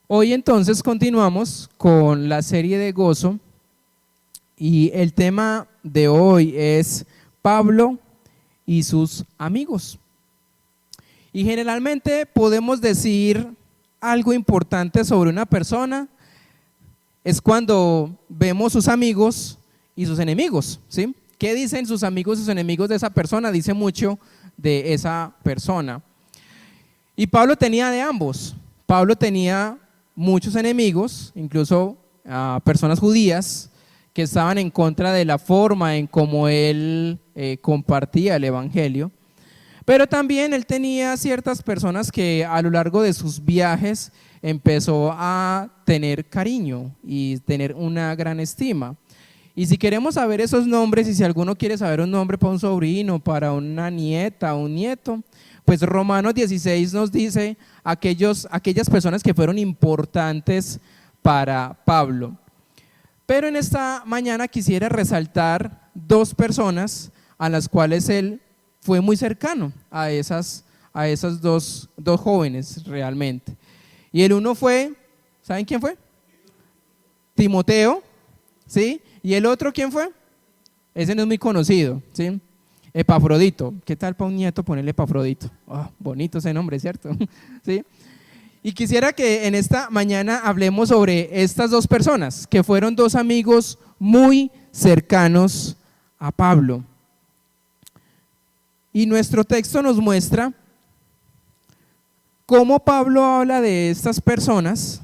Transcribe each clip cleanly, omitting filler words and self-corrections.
Hoy entonces continuamos con la serie de Gozo y el tema de hoy es Pablo y sus amigos. Y generalmente podemos decir algo importante sobre una persona es cuando vemos sus amigos y sus enemigos, ¿sí? ¿Qué dicen sus amigos y sus enemigos de esa persona? Dice mucho de esa persona. Y Pablo tenía de ambos. Pablo tenía muchos enemigos, incluso personas judías que estaban en contra de la forma en cómo él compartía el evangelio. Pero también él tenía ciertas personas que a lo largo de sus viajes empezó a tener cariño y tener una gran estima. Y si queremos saber esos nombres y si alguno quiere saber un nombre para un sobrino, para una nieta, un nieto, pues Romanos 16 nos dice aquellas personas que fueron importantes para Pablo. Pero en esta mañana quisiera resaltar dos personas a las cuales él fue muy cercano a esas dos jóvenes realmente. Y el uno fue, ¿saben quién fue? Timoteo, ¿sí? Y el otro, ¿quién fue? Ese no es muy conocido, ¿sí? Epafrodito. ¿Qué tal para un nieto ponerle Epafrodito? Oh, bonito ese nombre, ¿cierto? ¿Sí? Y quisiera que en esta mañana hablemos sobre estas dos personas, que fueron dos amigos muy cercanos a Pablo. Y nuestro texto nos muestra cómo Pablo habla de estas personas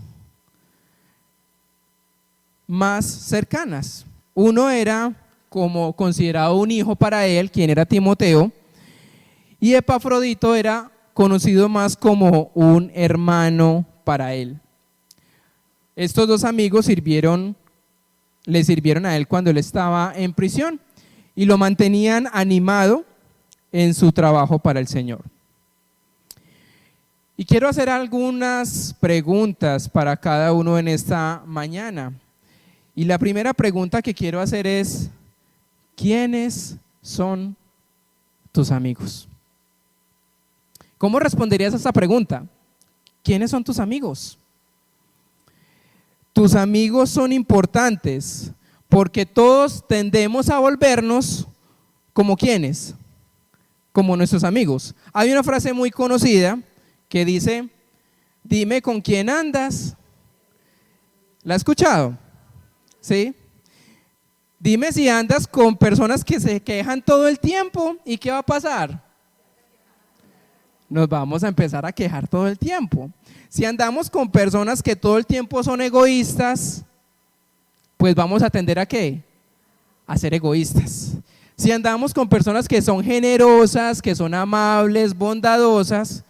más cercanas. Uno era como considerado un hijo para él, quien era Timoteo, y Epafrodito era conocido más como un hermano para él. Estos dos amigos le sirvieron a él cuando él estaba en prisión y lo mantenían animado en su trabajo para el Señor. Y quiero hacer algunas preguntas para cada uno en esta mañana. Y la primera pregunta que quiero hacer es, ¿quiénes son tus amigos? ¿Cómo responderías a esa pregunta? ¿Quiénes son tus amigos? Tus amigos son importantes porque todos tendemos a volvernos como ¿quiénes? Como nuestros amigos. Hay una frase muy conocida que dice, dime con quién andas. ¿La has escuchado? ¿Sí? Dime si andas con personas que se quejan todo el tiempo y ¿qué va a pasar? Nos vamos a empezar a quejar todo el tiempo. Si andamos con personas que todo el tiempo son egoístas, pues vamos a tender a ¿qué? A ser egoístas. Si andamos con personas que son generosas, que son amables, bondadosas,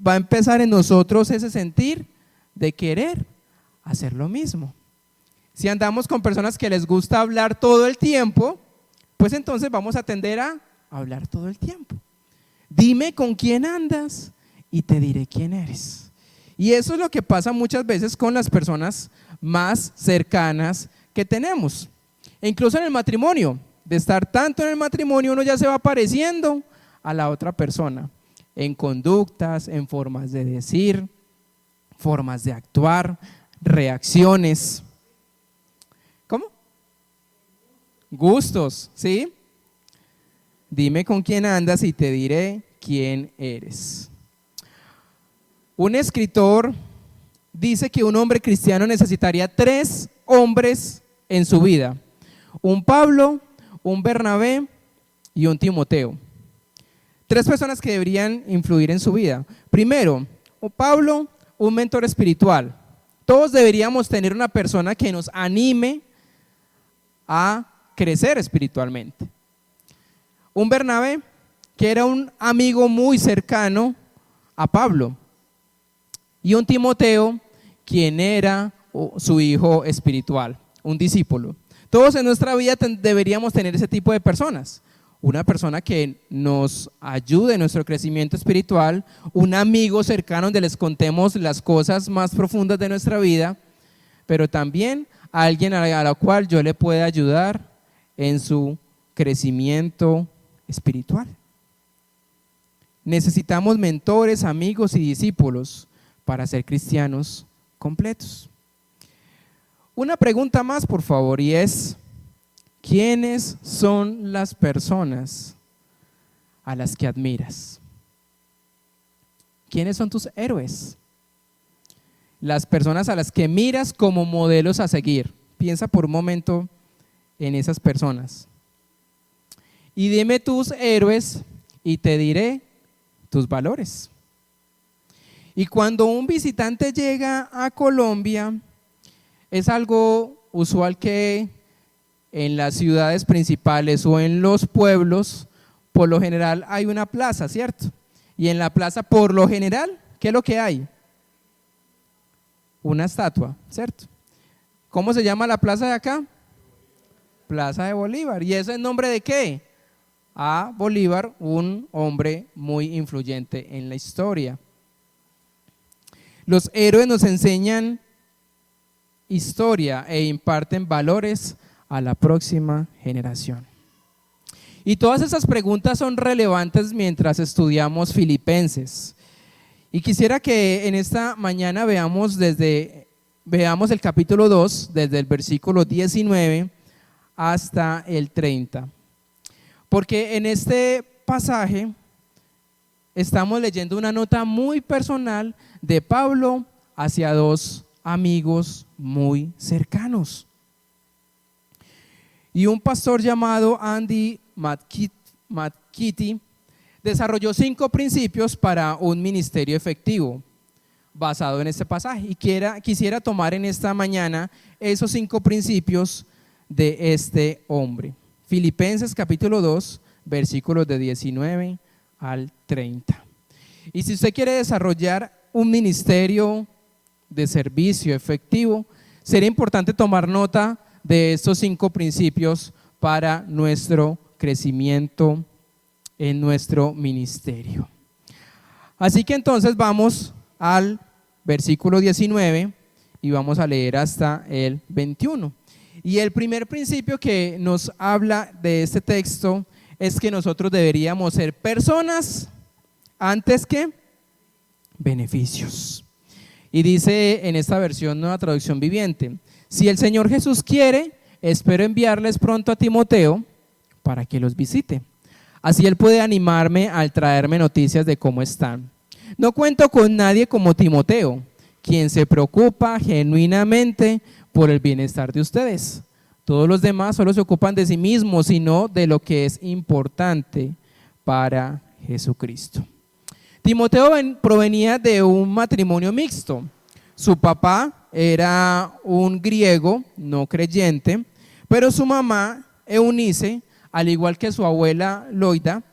va a empezar en nosotros ese sentir de querer hacer lo mismo. Si andamos con personas que les gusta hablar todo el tiempo, pues entonces vamos a tender a hablar todo el tiempo. Dime con quién andas y te diré quién eres. Y eso es lo que pasa muchas veces con las personas más cercanas que tenemos. E incluso en el matrimonio, de estar tanto en el matrimonio, uno ya se va pareciendo a la otra persona, en conductas, en formas de decir, formas de actuar, reacciones. ¿Cómo? Gustos, ¿sí? Dime con quién andas y te diré quién eres. Un escritor dice que un hombre cristiano necesitaría 3 hombres en su vida: un Pablo, un Bernabé y un Timoteo. 3 personas que deberían influir en su vida. Primero, Pablo, un mentor espiritual. Todos deberíamos tener una persona que nos anime a crecer espiritualmente. Un Bernabé, que era un amigo muy cercano a Pablo. Y un Timoteo, quien era su hijo espiritual, un discípulo. Todos en nuestra vida deberíamos tener ese tipo de personas. Una persona que nos ayude en nuestro crecimiento espiritual, un amigo cercano donde les contemos las cosas más profundas de nuestra vida, pero también alguien a la cual yo le pueda ayudar en su crecimiento espiritual. Necesitamos mentores, amigos y discípulos para ser cristianos completos. Una pregunta más, por favor, y es: ¿quiénes son las personas a las que admiras? ¿Quiénes son tus héroes? Las personas a las que miras como modelos a seguir. Piensa por un momento en esas personas. Y dime tus héroes y te diré tus valores. Y cuando un visitante llega a Colombia, es algo usual que en las ciudades principales o en los pueblos, por lo general hay una plaza, ¿cierto? Y en la plaza, por lo general, ¿qué es lo que hay? Una estatua, ¿cierto? ¿Cómo se llama la plaza de acá? Plaza de Bolívar. ¿Y eso es nombre de qué? A Bolívar, un hombre muy influyente en la historia. Los héroes nos enseñan historia e imparten valores a la próxima generación. Y todas esas preguntas son relevantes mientras estudiamos Filipenses. Y quisiera que en esta mañana veamos el capítulo 2, desde el versículo 19 hasta el 30. Porque en este pasaje estamos leyendo una nota muy personal de Pablo hacia dos amigos muy cercanos. Y un pastor llamado Andy McKitty desarrolló 5 principios para un ministerio efectivo basado en este pasaje. Y quisiera tomar en esta mañana esos 5 principios de este hombre. Filipenses capítulo 2, versículos de 19 al 30. Y si usted quiere desarrollar un ministerio de servicio efectivo, sería importante tomar nota de estos 5 principios para nuestro crecimiento en nuestro ministerio. Así que entonces vamos al versículo 19 y vamos a leer hasta el 21. Y el primer principio que nos habla de este texto es que nosotros deberíamos ser personas antes que beneficios. Y dice en esta versión, Nueva Traducción Viviente: si el Señor Jesús quiere, espero enviarles pronto a Timoteo para que los visite. Así él puede animarme al traerme noticias de cómo están. No cuento con nadie como Timoteo, quien se preocupa genuinamente por el bienestar de ustedes. Todos los demás solo se ocupan de sí mismos, sino de lo que es importante para Jesucristo. Timoteo provenía de un matrimonio mixto. Su papá era un griego no creyente, pero su mamá, Eunice, al igual que su abuela Loida,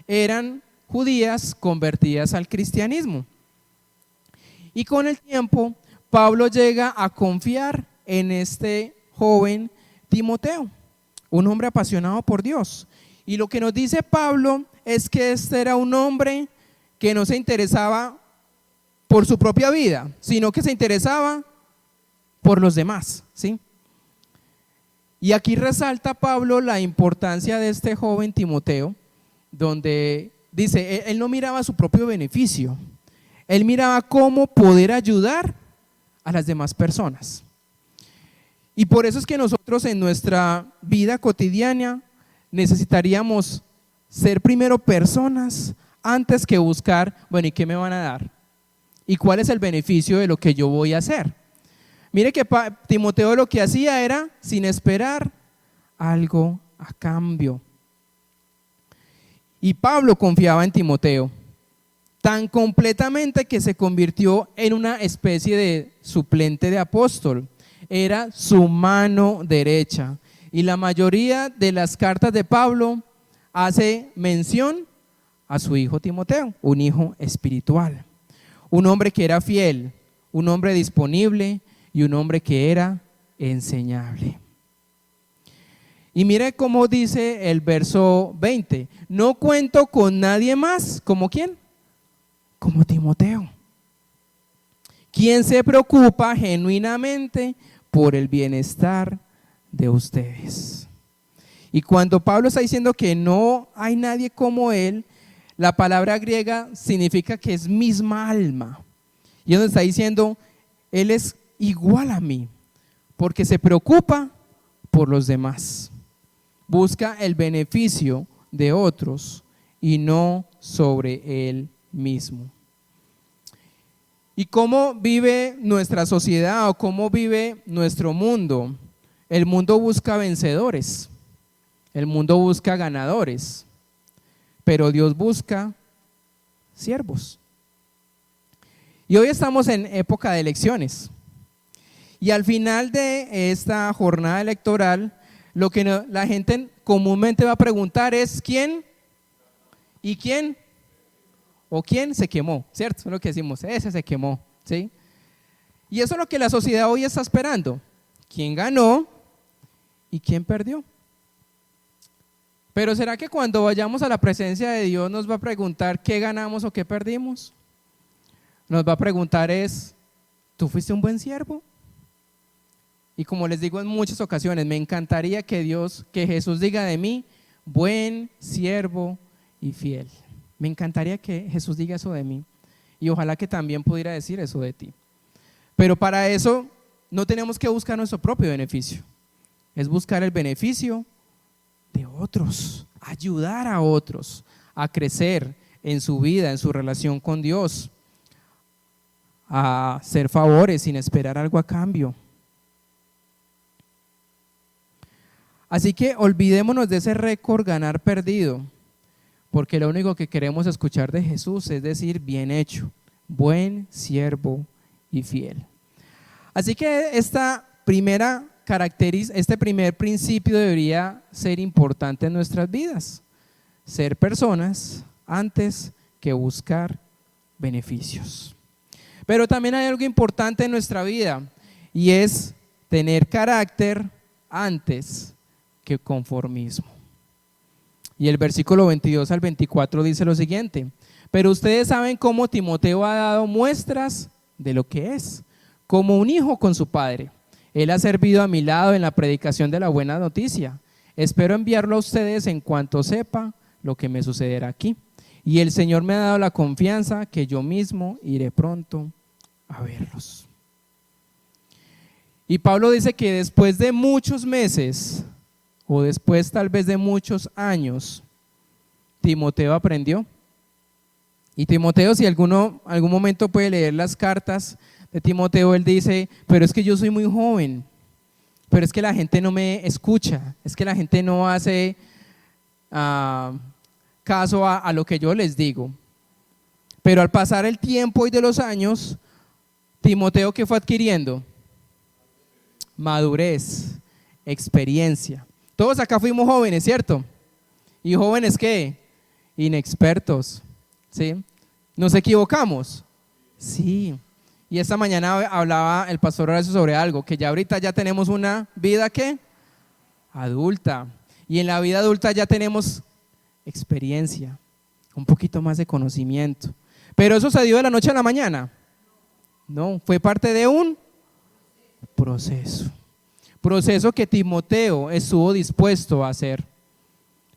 eran judías convertidas al cristianismo. Y con el tiempo, Pablo llega a confiar en este joven Timoteo, un hombre apasionado por Dios. Y lo que nos dice Pablo es que este era un hombre que no se interesaba por su propia vida, sino que se interesaba por los demás, ¿sí? Y aquí resalta Pablo la importancia de este joven Timoteo, donde dice, él no miraba su propio beneficio, él miraba cómo poder ayudar a las demás personas. Y por eso es que nosotros en nuestra vida cotidiana necesitaríamos ser primero personas antes que buscar, bueno, ¿y qué me van a dar? ¿Y cuál es el beneficio de lo que yo voy a hacer? Mire que Timoteo lo que hacía era sin esperar algo a cambio. Y Pablo confiaba en Timoteo tan completamente que se convirtió en una especie de suplente de apóstol. Era su mano derecha. Y la mayoría de las cartas de Pablo hace mención a su hijo Timoteo, un hijo espiritual, un hombre que era fiel, un hombre disponible y un hombre que era enseñable. Y mire cómo dice el verso 20: no cuento con nadie más, ¿como quién? Como Timoteo, quien se preocupa genuinamente por el bienestar de ustedes. Y cuando Pablo está diciendo que no hay nadie como él, la palabra griega significa que es misma alma. Y donde está diciendo, él es igual a mí, porque se preocupa por los demás. Busca el beneficio de otros y no sobre él mismo. ¿Y cómo vive nuestra sociedad o cómo vive nuestro mundo? El mundo busca vencedores, el mundo busca ganadores, pero Dios busca siervos. Y hoy estamos en época de elecciones. Y al final de esta jornada electoral, lo que la gente comúnmente va a preguntar es ¿quién? ¿Y quién? ¿O quién se quemó? ¿Cierto? Es lo que decimos, ese se quemó, ¿sí? Y eso es lo que la sociedad hoy está esperando. ¿Quién ganó y quién perdió? Pero ¿será que cuando vayamos a la presencia de Dios nos va a preguntar qué ganamos o qué perdimos? Nos va a preguntar ¿tú fuiste un buen siervo? Y como les digo en muchas ocasiones, me encantaría que Jesús diga de mí, buen siervo y fiel. Me encantaría que Jesús diga eso de mí. Y ojalá que también pudiera decir eso de ti. Pero para eso no tenemos que buscar nuestro propio beneficio. Es buscar el beneficio de otros, ayudar a otros a crecer en su vida, en su relación con Dios, a hacer favores sin esperar algo a cambio. Así que olvidémonos de ese récord ganar perdido, porque lo único que queremos escuchar de Jesús es decir, bien hecho, buen siervo y fiel. Así que este primer principio debería ser importante en nuestras vidas, ser personas antes que buscar beneficios. Pero también hay algo importante en nuestra vida y es tener carácter antes que conformismo. Y el versículo 22 al 24 dice lo siguiente: pero ustedes saben cómo Timoteo ha dado muestras de lo que es, como un hijo con su padre. Él ha servido a mi lado en la predicación de la buena noticia. Espero enviarlo a ustedes en cuanto sepa lo que me sucederá aquí. Y el Señor me ha dado la confianza que yo mismo iré pronto a verlos. Y Pablo dice que después de muchos meses, o después tal vez de muchos años, Timoteo aprendió. Y Timoteo, si algún momento puede leer las cartas de Timoteo, él dice, pero es que yo soy muy joven, pero es que la gente no me escucha, es que la gente no hace caso a lo que yo les digo. Pero al pasar el tiempo y de los años, Timoteo, ¿qué fue adquiriendo? Madurez, experiencia. Todos acá fuimos jóvenes, ¿cierto? ¿Y jóvenes qué? Inexpertos, ¿sí? ¿Nos equivocamos? Sí. Y esta mañana hablaba el pastor Horacio sobre algo, que ya ahorita ya tenemos una vida ¿qué? Adulta. Y en la vida adulta ya tenemos experiencia, un poquito más de conocimiento. Pero eso se dio de la noche a la mañana. No, fue parte de un proceso que Timoteo estuvo dispuesto a hacer,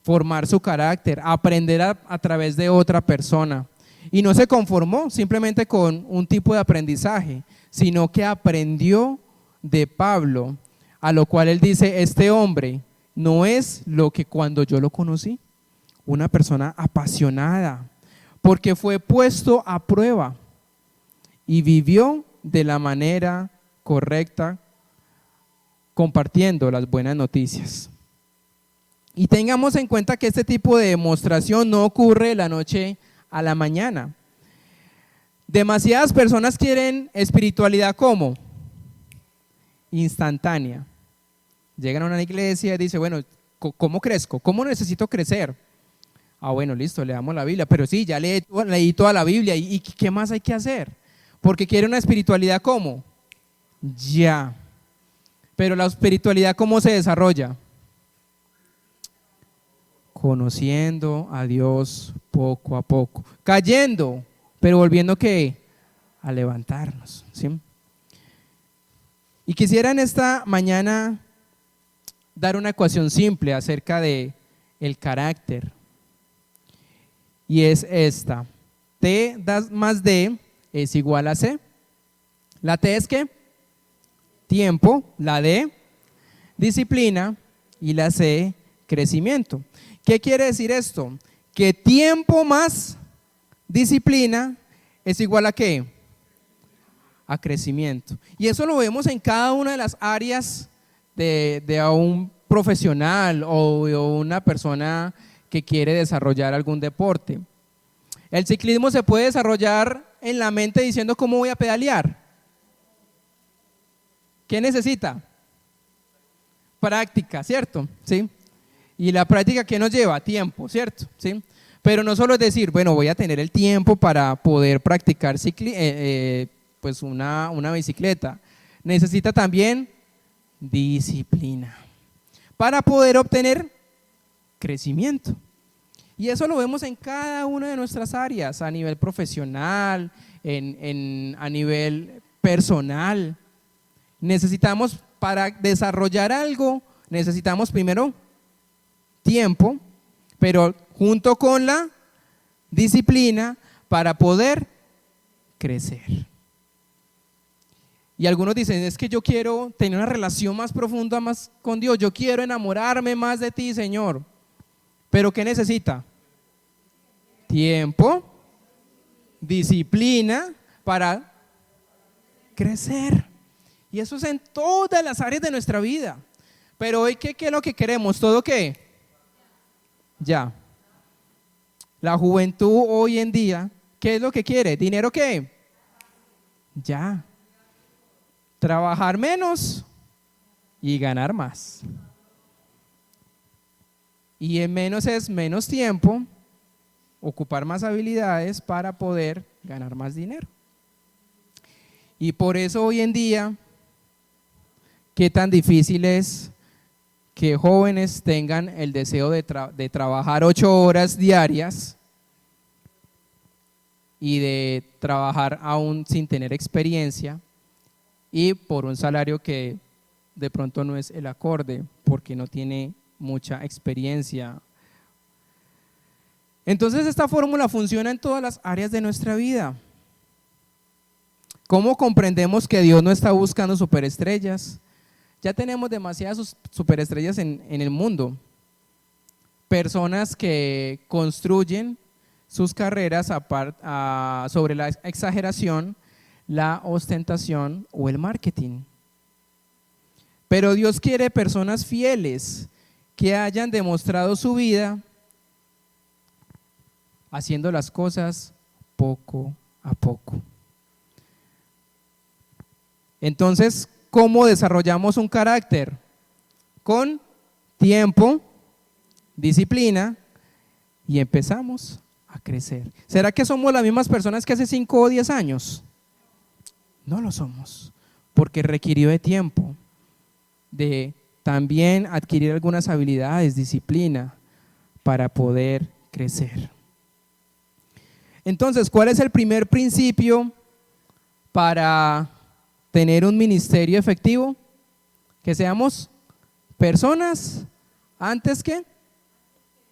formar su carácter, aprender a través de otra persona. Y no se conformó simplemente con un tipo de aprendizaje, sino que aprendió de Pablo, a lo cual él dice, este hombre no es lo que cuando yo lo conocí, una persona apasionada, porque fue puesto a prueba y vivió de la manera correcta, compartiendo las buenas noticias. Y tengamos en cuenta que este tipo de demostración no ocurre de la noche a la mañana. Demasiadas personas quieren espiritualidad ¿cómo? Instantánea. Llegan a una iglesia y dicen, bueno, ¿cómo crezco? ¿Cómo necesito crecer? Ah, bueno, listo, leamos la Biblia, pero sí, ya leí toda la Biblia, ¿y qué más hay que hacer? Porque quiere una espiritualidad ¿cómo? Ya. Pero la espiritualidad ¿cómo se desarrolla? Conociendo a Dios poco a poco, cayendo, pero volviendo ¿qué? A levantarnos, ¿sí? Y quisiera en esta mañana dar una ecuación simple acerca de el carácter, y es esta: T más D es igual a C. ¿La T es qué? tiempo, la D, disciplina y la C, crecimiento. ¿Qué quiere decir esto? Que tiempo más disciplina es igual a ¿qué? A crecimiento. Y eso lo vemos en cada una de las áreas de a un profesional o de una persona que quiere desarrollar algún deporte. El ciclismo se puede desarrollar en la mente diciendo ¿cómo voy a pedalear? ¿Qué necesita? Práctica, ¿cierto? ¿Sí? Y la práctica, ¿qué nos lleva? Tiempo, ¿cierto? ¿Sí? Pero no solo es decir, bueno, voy a tener el tiempo para poder practicar pues una bicicleta. Necesita también disciplina para poder obtener crecimiento. Y eso lo vemos en cada una de nuestras áreas, a nivel profesional, a nivel personal. Necesitamos, para desarrollar algo, necesitamos primero tiempo, pero junto con la disciplina para poder crecer. Y algunos dicen, es que yo quiero tener una relación más profunda más con Dios, yo quiero enamorarme más de ti, Señor. ¿Pero qué necesita? Tiempo, disciplina para crecer. Y eso es en todas las áreas de nuestra vida. Pero hoy, ¿qué es lo que queremos? ¿Todo qué? Ya. La juventud hoy en día, ¿qué es lo que quiere? ¿Dinero qué? Ya. Trabajar menos y ganar más. Y en menos es menos tiempo, ocupar más habilidades para poder ganar más dinero. Y por eso hoy en día, qué tan difícil es que jóvenes tengan el deseo de trabajar 8 horas diarias y de trabajar aún sin tener experiencia y por un salario que de pronto no es el acorde porque no tiene mucha experiencia. Entonces esta fórmula funciona en todas las áreas de nuestra vida. ¿Cómo comprendemos que Dios no está buscando superestrellas? Ya tenemos demasiadas superestrellas en el mundo. Personas que construyen sus carreras sobre la exageración, la ostentación o el marketing. Pero Dios quiere personas fieles que hayan demostrado su vida haciendo las cosas poco a poco. Entonces, ¿cómo desarrollamos un carácter? Con tiempo, disciplina y empezamos a crecer. ¿Será que somos las mismas personas que hace 5 o 10 años? No lo somos, porque requirió de tiempo, de también adquirir algunas habilidades, disciplina, para poder crecer. Entonces, ¿cuál es el primer principio para tener un ministerio efectivo? Que seamos personas antes que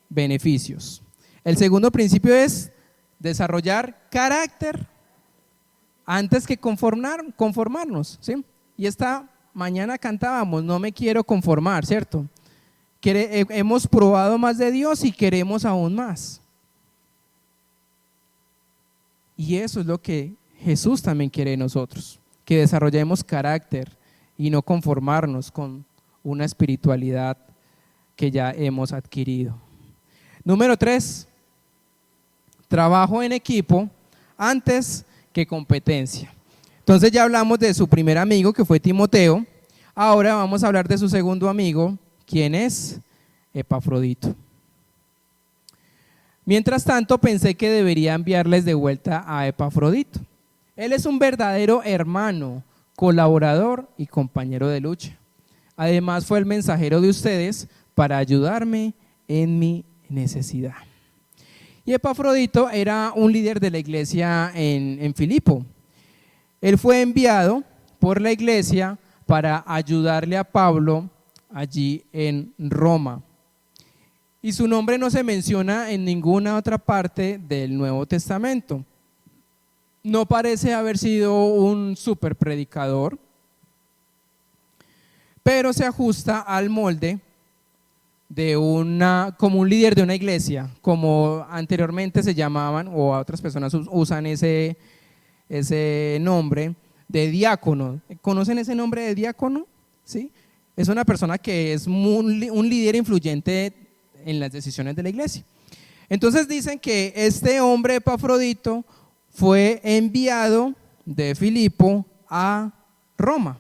beneficios. El segundo principio es desarrollar carácter antes que conformarnos, ¿sí? Y esta mañana cantábamos, no me quiero conformar, ¿cierto? Hemos probado más de Dios y queremos aún más. Y eso es lo que Jesús también quiere de nosotros, que desarrollemos carácter y no conformarnos con una espiritualidad que ya hemos adquirido. Número 3, trabajo en equipo antes que competencia. Entonces ya hablamos de su primer amigo, que fue Timoteo. Ahora vamos a hablar de su segundo amigo, quien es Epafrodito. Mientras tanto, pensé que debería enviarles de vuelta a Epafrodito. Él es un verdadero hermano, colaborador y compañero de lucha. Además, fue el mensajero de ustedes para ayudarme en mi necesidad. Y Epafrodito era un líder de la iglesia en Filipo. Él fue enviado por la iglesia para ayudarle a Pablo allí en Roma. Y su nombre no se menciona en ninguna otra parte del Nuevo Testamento. No parece haber sido un super predicador, pero se ajusta al molde de como un líder de una iglesia, como anteriormente se llamaban, o otras personas usan ese nombre de diácono. ¿Conocen ese nombre de diácono? ¿Sí? Es una persona que es un líder influyente en las decisiones de la iglesia. Entonces dicen que este hombre Epafrodito fue enviado de Filipo a Roma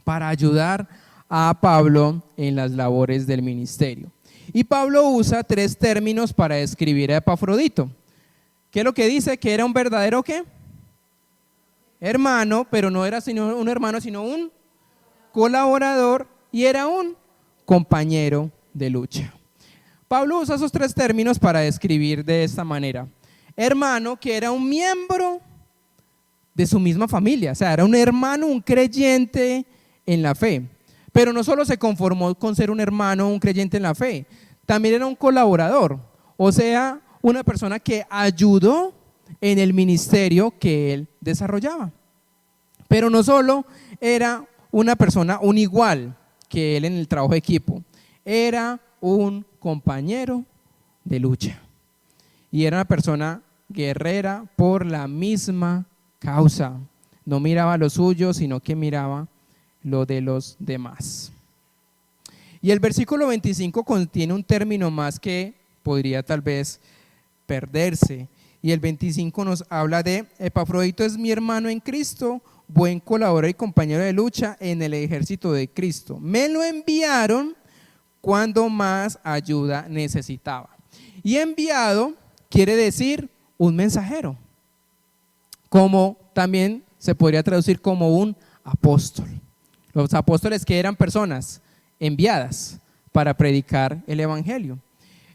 para ayudar a Pablo en las labores del ministerio. Y Pablo usa 3 términos para describir a Epafrodito. ¿Qué es lo que dice? Que era un verdadero ¿qué? Hermano, pero no era sino un hermano, sino un colaborador, y era un compañero de lucha. Pablo usa esos 3 términos para describir de esta manera. Hermano, que era un miembro de su misma familia, o sea, era un hermano, un creyente en la fe. Pero no solo se conformó con ser un hermano, un creyente en la fe, también era un colaborador, o sea, una persona que ayudó en el ministerio que él desarrollaba. Pero no solo era una persona, un igual que él en el trabajo de equipo, era un compañero de lucha y era una persona guerrera por la misma causa. No miraba lo suyo, sino que miraba lo de los demás. Y el versículo 25 contiene un término más que podría tal vez perderse, y el 25 nos habla de: Epafrodito es mi hermano en Cristo, buen colaborador y compañero de lucha en el ejército de Cristo. Me lo enviaron cuando más ayuda necesitaba. Y enviado quiere decir un mensajero, como también se podría traducir como un apóstol. Los apóstoles que eran personas enviadas para predicar el evangelio.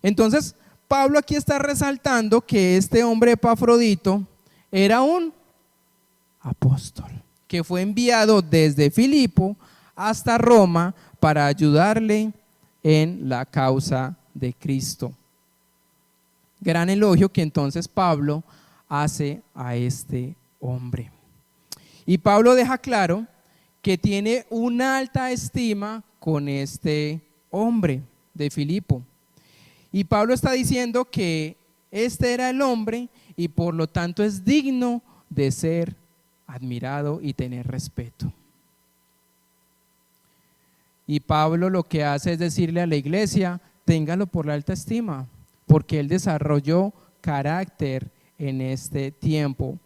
Entonces Pablo aquí está resaltando que este hombre Epafrodito era un apóstol que fue enviado desde Filipo hasta Roma para ayudarle en la causa de Cristo. Gran elogio que entonces Pablo hace a este hombre. Y Pablo deja claro que tiene una alta estima con este hombre de Filipo. Y Pablo está diciendo que este era el hombre y por lo tanto es digno de ser admirado y tener respeto. Y Pablo lo que hace es decirle a la iglesia: ténganlo por la alta estima, porque él desarrolló carácter en este tiempo,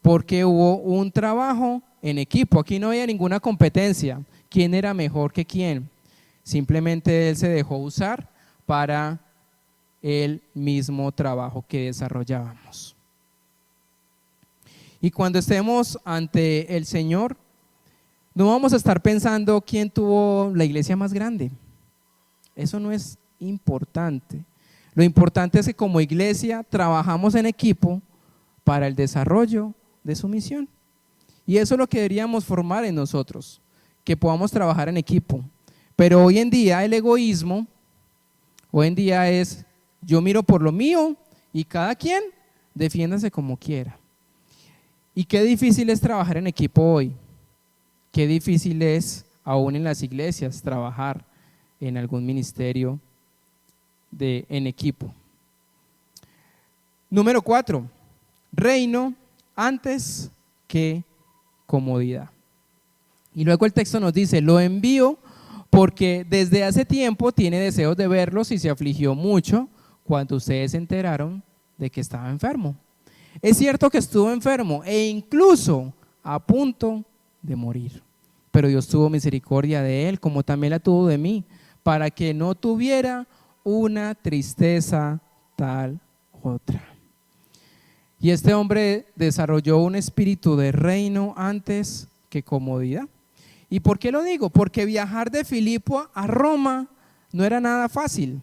porque hubo un trabajo en equipo. Aquí no había ninguna competencia, quién era mejor que quién, simplemente él se dejó usar para el mismo trabajo que desarrollábamos. Y cuando estemos ante el Señor, no vamos a estar pensando quién tuvo la iglesia más grande. Eso no es importante. Lo importante es que como iglesia trabajamos en equipo para el desarrollo de su misión. Y eso es lo que deberíamos formar en nosotros, que podamos trabajar en equipo. Pero hoy en día el egoísmo, hoy en día es: yo miro por lo mío y cada quien defiéndase como quiera. Y qué difícil es trabajar en equipo hoy. Qué difícil es aún en las iglesias trabajar en algún ministerio en equipo. Número 4, reino antes que comodidad. Y luego el texto nos dice: lo envío porque desde hace tiempo tiene deseos de verlos y se afligió mucho cuando ustedes se enteraron de que estaba enfermo. Es cierto que estuvo enfermo e incluso a punto de morir, pero Dios tuvo misericordia de él, como también la tuvo de mí, para que no tuviera una tristeza tal otra. Y este hombre desarrolló un espíritu de reino antes que comodidad. ¿Y por qué lo digo? Porque viajar de Filipo a Roma no era nada fácil.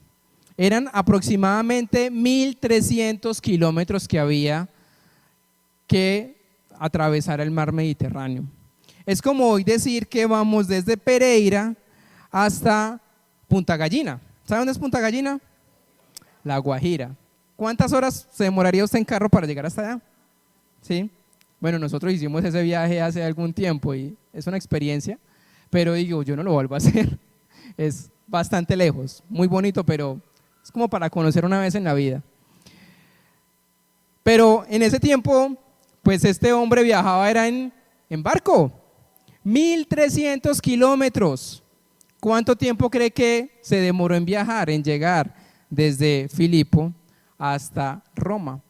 Eran aproximadamente 1.300 kilómetros que había que atravesar el mar Mediterráneo. Es como hoy decir que vamos desde Pereira hasta Punta Gallina. ¿Sabe dónde es Punta Gallina? La Guajira. ¿Cuántas horas se demoraría usted en carro para llegar hasta allá? ¿Sí? Bueno, nosotros hicimos ese viaje hace algún tiempo y es una experiencia, pero digo, yo no lo vuelvo a hacer. Es bastante lejos, muy bonito, pero es como para conocer una vez en la vida. Pero en ese tiempo, pues este hombre viajaba era en barco, 1.300 kilómetros. ¿Cuánto tiempo cree que se demoró en viajar, en llegar desde Filipo hasta Roma?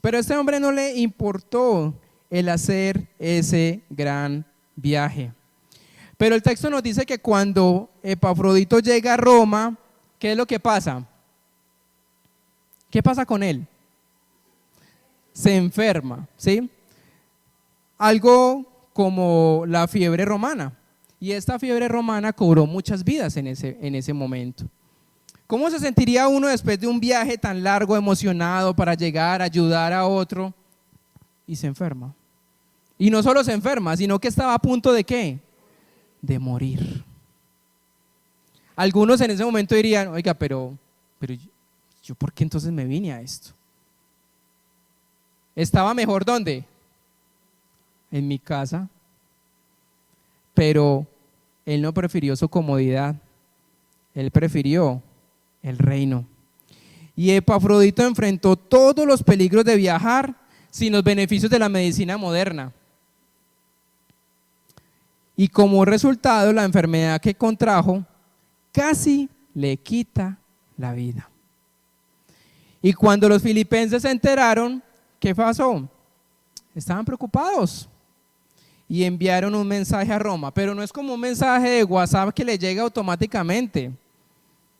Pero a este hombre no le importó el hacer ese gran viaje. Pero el texto nos dice que cuando Epafrodito llega a Roma, ¿qué es lo que pasa? ¿Qué pasa con él? Se enferma, ¿sí? Algo como la fiebre romana. Y esta fiebre romana cobró muchas vidas en ese momento. ¿Cómo se sentiría uno después de un viaje tan largo, emocionado para llegar a ayudar a otro y se enferma? Y no solo se enferma, sino que estaba a punto de ¿qué? De morir. Algunos en ese momento dirían, oiga, pero yo ¿por qué entonces me vine a esto? ¿Estaba mejor dónde? En mi casa. Pero él no prefirió su comodidad, él prefirió el reino. Y Epafrodito enfrentó todos los peligros de viajar sin los beneficios de la medicina moderna. Y como resultado, la enfermedad que contrajo casi le quita la vida. Y cuando los filipenses se enteraron, ¿qué pasó? Estaban preocupados y enviaron un mensaje a Roma, pero no es como un mensaje de WhatsApp que le llega automáticamente.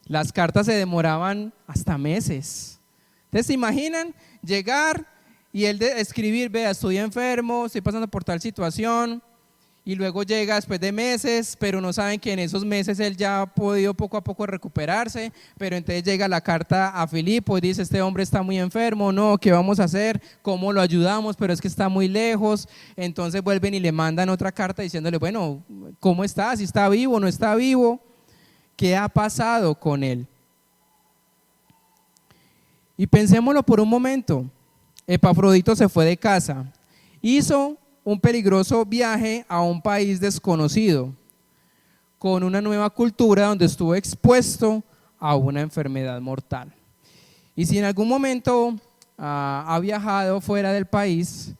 Las cartas se demoraban hasta meses. Entonces, ¿se imaginan llegar y él escribir, vea, estoy enfermo, estoy pasando por tal situación? Y luego llega después de meses, pero no saben que en esos meses él ya ha podido poco a poco recuperarse, pero entonces llega la carta a Filipo y dice, este hombre está muy enfermo, no, ¿qué vamos a hacer? ¿Cómo lo ayudamos? Pero es que está muy lejos. Entonces vuelven y le mandan otra carta diciéndole, bueno, ¿cómo está? ¿Si está vivo, no está vivo? ¿Qué ha pasado con él? Y pensémoslo por un momento. Epafrodito se fue de casa, hizo un peligroso viaje a un país desconocido, con una nueva cultura donde estuvo expuesto a una enfermedad mortal. Y si en algún momento ha viajado fuera del país,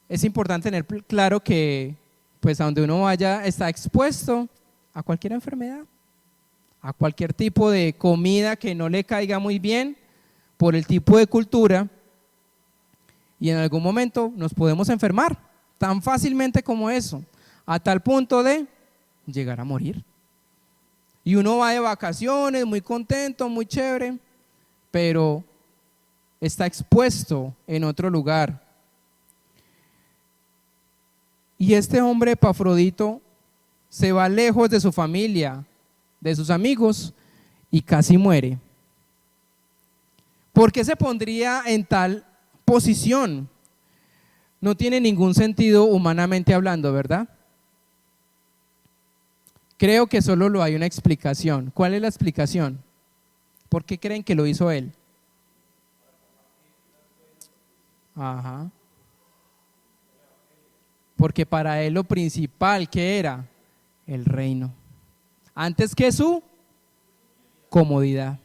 es importante tener claro que pues a donde uno vaya está expuesto a cualquier enfermedad, a cualquier tipo de comida que no le caiga muy bien por el tipo de cultura, y en algún momento nos podemos enfermar. Tan fácilmente como eso, a tal punto de llegar a morir. Y uno va de vacaciones, muy contento, muy chévere, pero está expuesto en otro lugar. Y este hombre Epafrodito se va lejos de su familia, de sus amigos, y casi muere. ¿Por qué se pondría en tal posición? No tiene ningún sentido humanamente hablando, ¿verdad? Creo que solo lo hay una explicación. ¿Cuál es la explicación? ¿Por qué creen que lo hizo él? Ajá. Porque para él lo principal, ¿qué era? El reino. Antes que su comodidad.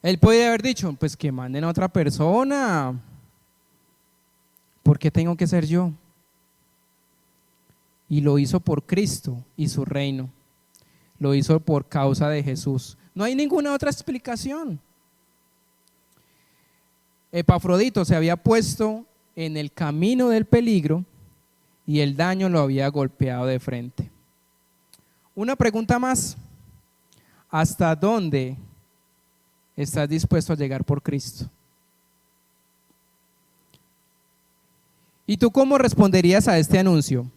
Él podía haber dicho, pues que manden a otra persona. ¿Por qué tengo que ser yo? Y lo hizo por Cristo y su reino. Lo hizo por causa de Jesús. No hay ninguna otra explicación. Epafrodito se había puesto en el camino del peligro y el daño lo había golpeado de frente. Una pregunta más. ¿Hasta dónde estás dispuesto a llegar por Cristo? ¿Y tú cómo responderías a este anuncio?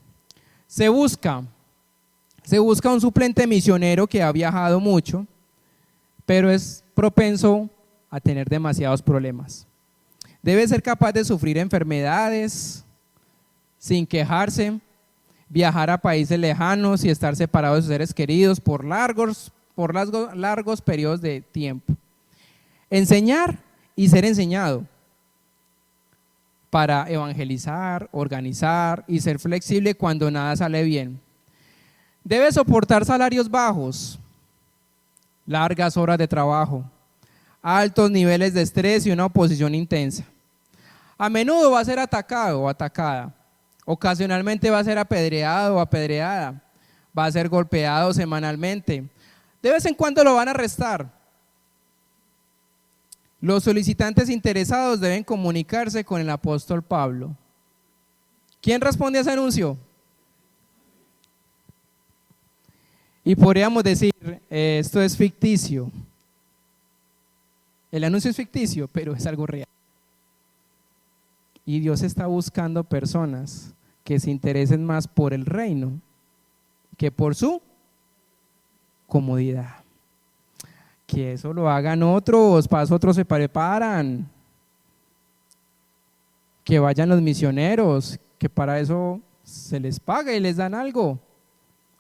Se busca un suplente misionero que ha viajado mucho, pero es propenso a tener demasiados problemas. Debe ser capaz de sufrir enfermedades sin quejarse, viajar a países lejanos y estar separado de sus seres queridos por largos periodos de tiempo. Enseñar y ser enseñado, para evangelizar, organizar y ser flexible cuando nada sale bien. Debe soportar salarios bajos, largas horas de trabajo, altos niveles de estrés y una oposición intensa. A menudo va a ser atacado o atacada. Ocasionalmente va a ser apedreado o apedreada. Va a ser golpeado semanalmente. De vez en cuando lo van a arrestar. Los solicitantes interesados deben comunicarse con el apóstol Pablo. ¿Quién responde a ese anuncio? Y podríamos decir, esto es ficticio. El anuncio es ficticio, pero es algo real. Y Dios está buscando personas que se interesen más por el reino que por su comodidad. Que eso lo hagan otros, para eso otros se preparan. Que vayan los misioneros, que para eso se les paga y les dan algo.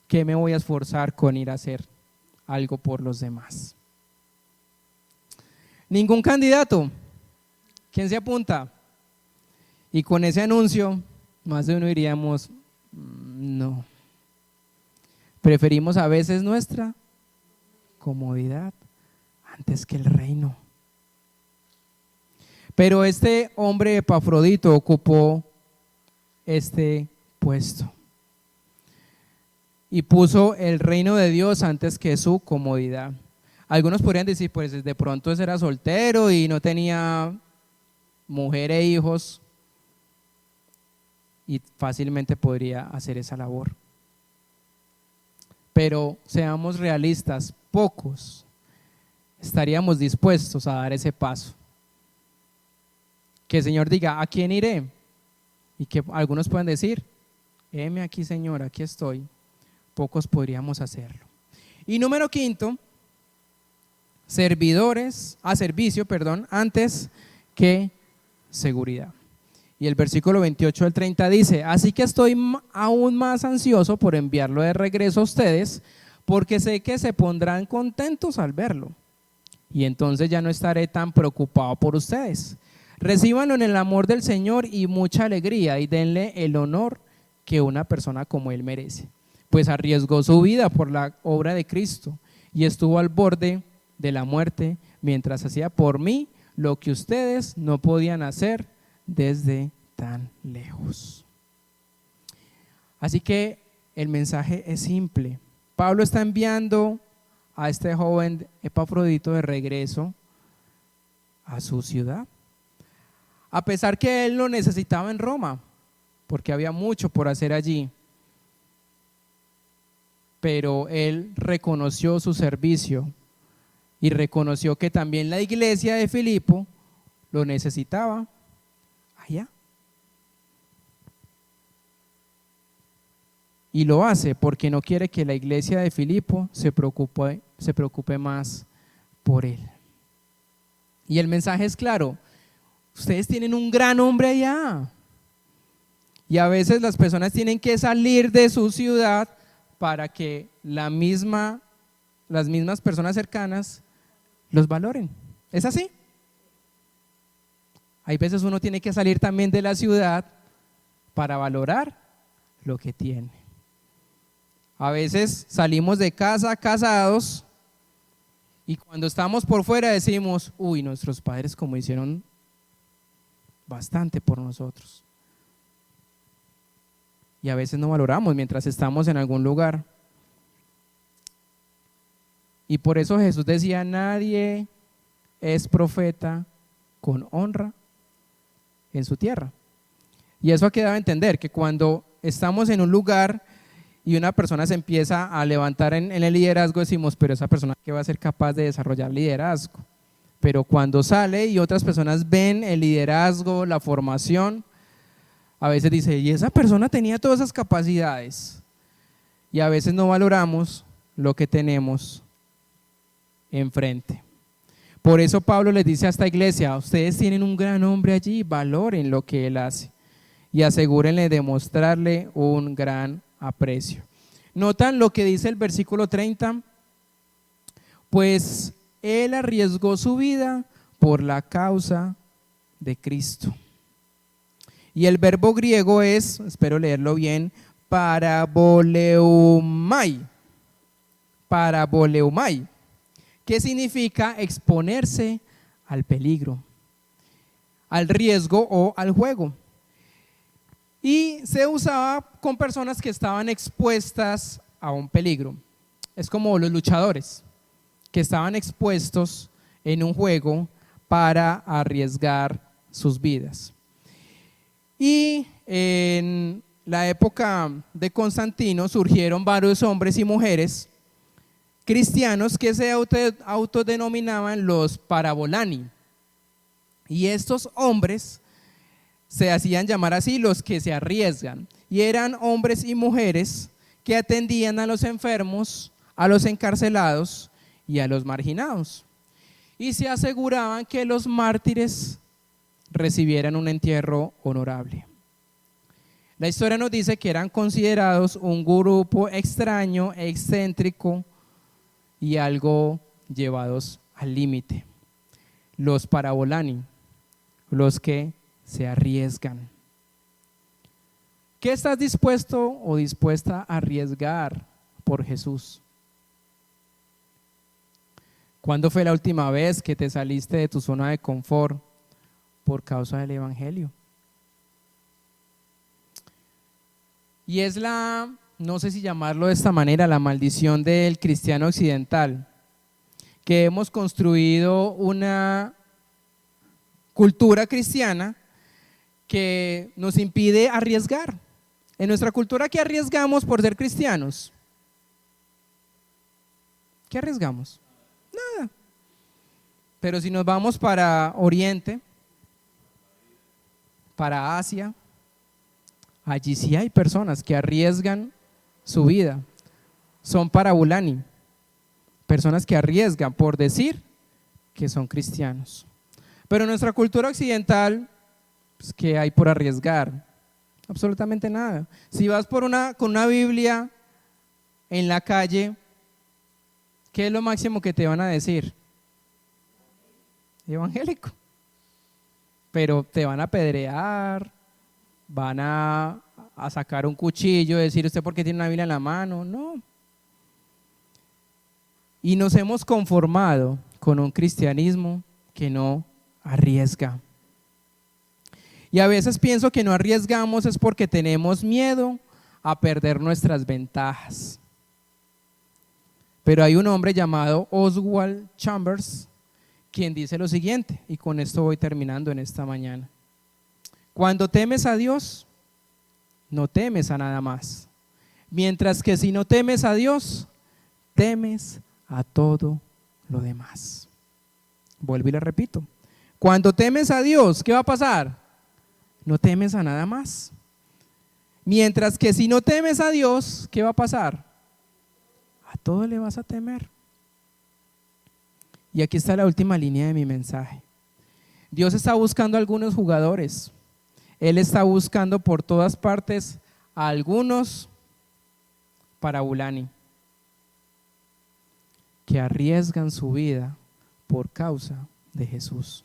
¿Qué me voy a esforzar con ir a hacer algo por los demás? Ningún candidato. ¿Quién se apunta? Y con ese anuncio, más de uno diríamos, no. Preferimos a veces nuestra comodidad antes que el reino. Pero este hombre Epafrodito ocupó este puesto y puso el reino de Dios antes que su comodidad. Algunos podrían decir, pues de pronto era soltero y no tenía mujer e hijos y fácilmente podría hacer esa labor. Pero seamos realistas, pocos estaríamos dispuestos a dar ese paso. Que el Señor diga, ¿a quién iré? Y que algunos puedan decir, heme aquí, Señor, aquí estoy. Pocos podríamos hacerlo. Y número 5, servicio, antes que seguridad. Y el versículo 28 al 30 dice, así que estoy aún más ansioso por enviarlo de regreso a ustedes, porque sé que se pondrán contentos al verlo. Y entonces ya no estaré tan preocupado por ustedes. Recíbanlo en el amor del Señor y mucha alegría, y denle el honor que una persona como él merece. Pues arriesgó su vida por la obra de Cristo y estuvo al borde de la muerte mientras hacía por mí lo que ustedes no podían hacer desde tan lejos. Así que el mensaje es simple. Pablo está enviando a este joven Epafrodito de regreso a su ciudad, a pesar que él lo necesitaba en Roma, porque había mucho por hacer allí. Pero él reconoció su servicio y reconoció que también la iglesia de Filipo lo necesitaba allá. Y lo hace porque no quiere que la iglesia de Filipo se preocupe más por él. Y el mensaje es claro, ustedes tienen un gran hombre allá. Y a veces las personas tienen que salir de su ciudad para que las mismas personas cercanas los valoren. ¿Es así? Hay veces uno tiene que salir también de la ciudad para valorar lo que tiene. A veces salimos de casa casados y cuando estamos por fuera decimos, uy, nuestros padres como hicieron bastante por nosotros. Y a veces no valoramos mientras estamos en algún lugar. Y por eso Jesús decía, nadie es profeta con honra en su tierra. Y eso ha quedado a entender que cuando estamos en un lugar y una persona se empieza a levantar en el liderazgo, decimos, pero esa persona ¿qué va a ser capaz de desarrollar liderazgo? Pero cuando sale y otras personas ven el liderazgo, la formación, a veces dice, y esa persona tenía todas esas capacidades. Y a veces no valoramos lo que tenemos enfrente. Por eso Pablo les dice a esta iglesia, ustedes tienen un gran hombre allí, valoren lo que él hace y asegúrenle de mostrarle un gran aprecio. ¿Notan lo que dice el versículo 30? Pues él arriesgó su vida por la causa de Cristo. Y el verbo griego es, espero leerlo bien, paraboleumai. Paraboleumai, que significa exponerse al peligro, al riesgo o al juego. Y se usaba con personas que estaban expuestas a un peligro. Es como los luchadores que estaban expuestos en un juego para arriesgar sus vidas. Y en la época de Constantino surgieron varios hombres y mujeres cristianos que se autodenominaban los parabolani. Y estos hombres se hacían llamar así los que se arriesgan. Y eran hombres y mujeres que atendían a los enfermos, a los encarcelados y a los marginados. Y se aseguraban que los mártires recibieran un entierro honorable. La historia nos dice que eran considerados un grupo extraño, excéntrico y algo llevados al límite. Los parabolani, los que se arriesgan. ¿Qué estás dispuesto o dispuesta a arriesgar por Jesús? ¿Cuándo fue la última vez que te saliste de tu zona de confort por causa del Evangelio? Y es no sé si llamarlo de esta manera, la maldición del cristiano occidental, que hemos construido una cultura cristiana que nos impide arriesgar. En nuestra cultura, ¿qué arriesgamos por ser cristianos? ¿Qué arriesgamos? Nada. Pero si nos vamos para Oriente, para Asia, allí sí hay personas que arriesgan su vida. Son parabolani, personas que arriesgan por decir que son cristianos. Pero en nuestra cultura occidental, pues, ¿qué hay por arriesgar? Absolutamente nada. Si vas con una Biblia en la calle, ¿qué es lo máximo que te van a decir? Evangélico. Pero te van a apedrear, van a sacar un cuchillo, decir usted por qué tiene una Biblia en la mano. No. Y nos hemos conformado con un cristianismo que no arriesga. Y a veces pienso que no arriesgamos es porque tenemos miedo a perder nuestras ventajas. Pero hay un hombre llamado Oswald Chambers quien dice lo siguiente, y con esto voy terminando en esta mañana. Cuando temes a Dios, no temes a nada más. Mientras que si no temes a Dios, temes a todo lo demás. Vuelvo y le repito. Cuando temes a Dios, ¿qué va a pasar? No temes a nada más. Mientras que si no temes a Dios, ¿qué va a pasar? A todo le vas a temer. Y aquí está la última línea de mi mensaje. Dios está buscando a algunos jugadores. Él está buscando por todas partes a algunos parabolani que arriesgan su vida por causa de Jesús.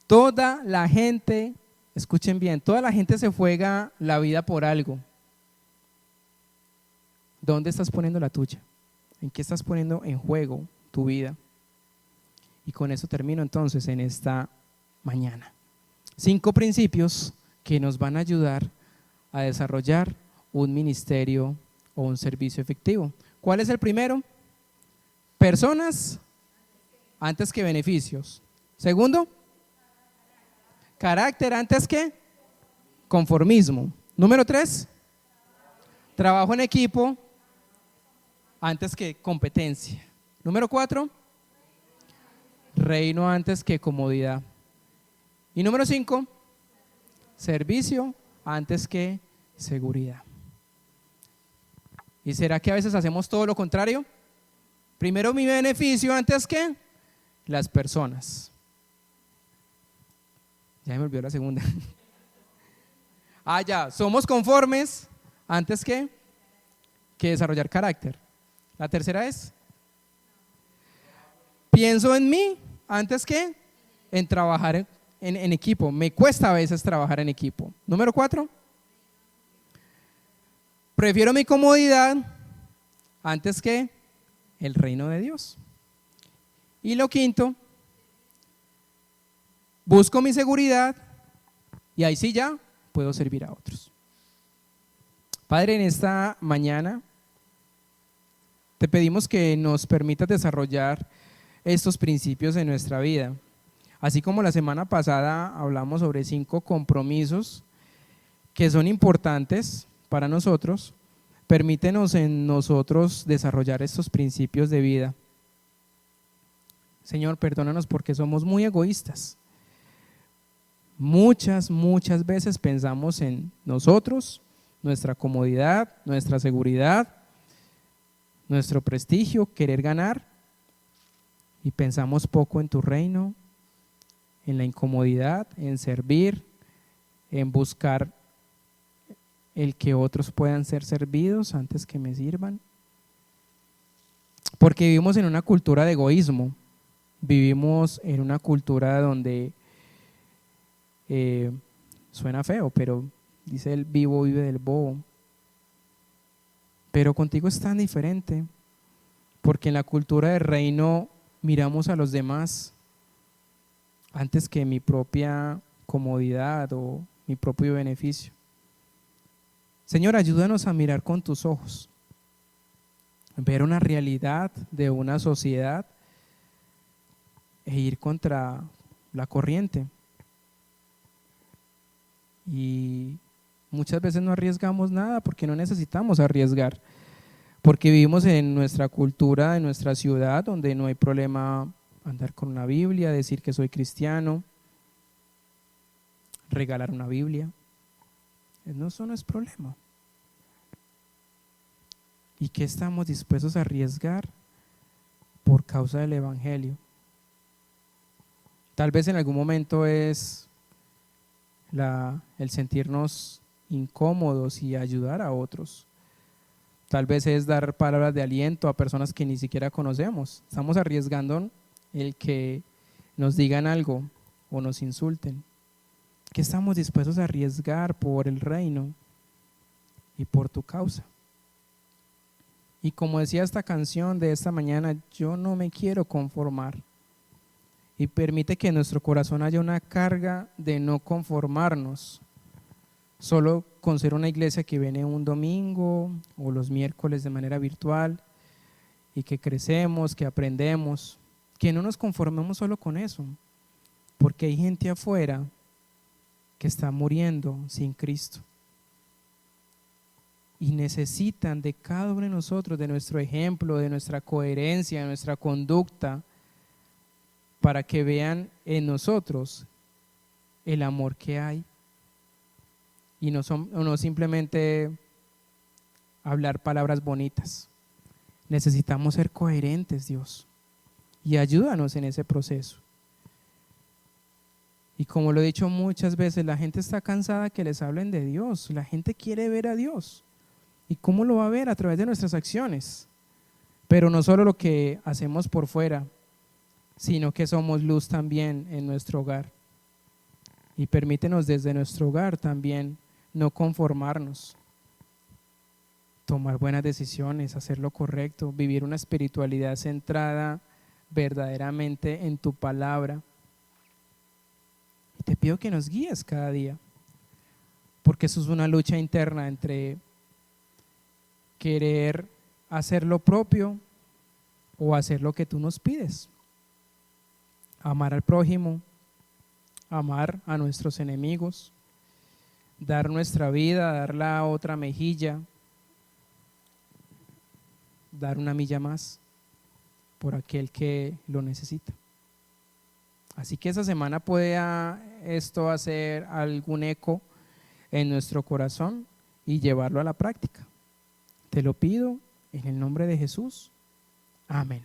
Toda la gente, escuchen bien, toda la gente se juega la vida por algo. ¿Dónde estás poniendo la tuya? ¿En qué estás poniendo en juego tu vida? Y con eso termino entonces en esta mañana. 5 principios que nos van a ayudar a desarrollar un ministerio o un servicio efectivo. ¿Cuál es el primero? Personas antes que beneficios. Segundo, carácter antes que conformismo. Número 3, trabajo en equipo antes que competencia. Número 4, reino antes que comodidad. Y número 5, servicio antes que seguridad. ¿Y será que a veces hacemos todo lo contrario? Primero mi beneficio antes que las personas. Ya me olvidó la segunda. Ya, somos conformes antes que desarrollar carácter. La tercera es, pienso en mí antes que en trabajar en equipo. Me cuesta a veces trabajar en equipo. Número 4, Prefiero mi comodidad antes que el reino de Dios. Y lo quinto, busco mi seguridad y ahí sí ya puedo servir a otros. Padre, en esta mañana te pedimos que nos permitas desarrollar estos principios en nuestra vida. Así como la semana pasada hablamos sobre 5 compromisos que son importantes para nosotros, permítenos en nosotros desarrollar estos principios de vida. Señor, perdónanos porque somos muy egoístas. Muchas veces pensamos en nosotros, nuestra comodidad, nuestra seguridad, nuestro prestigio, querer ganar, y pensamos poco en tu reino, en la incomodidad, en servir, en buscar el que otros puedan ser servidos antes que me sirvan. Porque vivimos en una cultura de egoísmo, vivimos en una cultura donde suena feo, pero dice el vivo vive del bobo. Pero contigo es tan diferente, porque en la cultura del reino miramos a los demás antes que mi propia comodidad o mi propio beneficio. Señor, ayúdanos a mirar con tus ojos, ver una realidad de una sociedad e ir contra la corriente. Y muchas veces no arriesgamos nada porque no necesitamos arriesgar, porque vivimos en nuestra cultura, en nuestra ciudad, donde no hay problema andar con una Biblia, decir que soy cristiano, regalar una Biblia. No, eso no es problema. ¿Y qué estamos dispuestos a arriesgar por causa del Evangelio? Tal vez en algún momento es el sentirnos incómodos y ayudar a otros. Tal vez es dar palabras de aliento a personas que ni siquiera conocemos. Estamos arriesgando el que nos digan algo o nos insulten. ¿Qué estamos dispuestos a arriesgar por el reino y por tu causa? Y como decía esta canción de esta mañana, yo no me quiero conformar. Y permite que en nuestro corazón haya una carga de no conformarnos solo con ser una iglesia que viene un domingo o los miércoles de manera virtual y que crecemos, que aprendemos, que no nos conformemos solo con eso, porque hay gente afuera que está muriendo sin Cristo y necesitan de cada uno de nosotros, de nuestro ejemplo, de nuestra coherencia, de nuestra conducta, para que vean en nosotros el amor que hay y no simplemente hablar palabras bonitas. Necesitamos ser coherentes, Dios, y ayúdanos en ese proceso. Y como lo he dicho muchas veces, la gente está cansada que les hablen de Dios, la gente quiere ver a Dios. ¿Y cómo lo va a ver? A través de nuestras acciones, pero no solo lo que hacemos por fuera, sino que somos luz también en nuestro hogar. Y permítenos desde nuestro hogar también no conformarnos, tomar buenas decisiones, hacer lo correcto, vivir una espiritualidad centrada verdaderamente en tu palabra. Y te pido que nos guíes cada día, porque eso es una lucha interna entre querer hacer lo propio o hacer lo que tú nos pides. Amar al prójimo, amar a nuestros enemigos, dar nuestra vida, dar la otra mejilla, dar una milla más por aquel que lo necesita. Así que esa semana pueda esto hacer algún eco en nuestro corazón y llevarlo a la práctica. Te lo pido en el nombre de Jesús. Amén.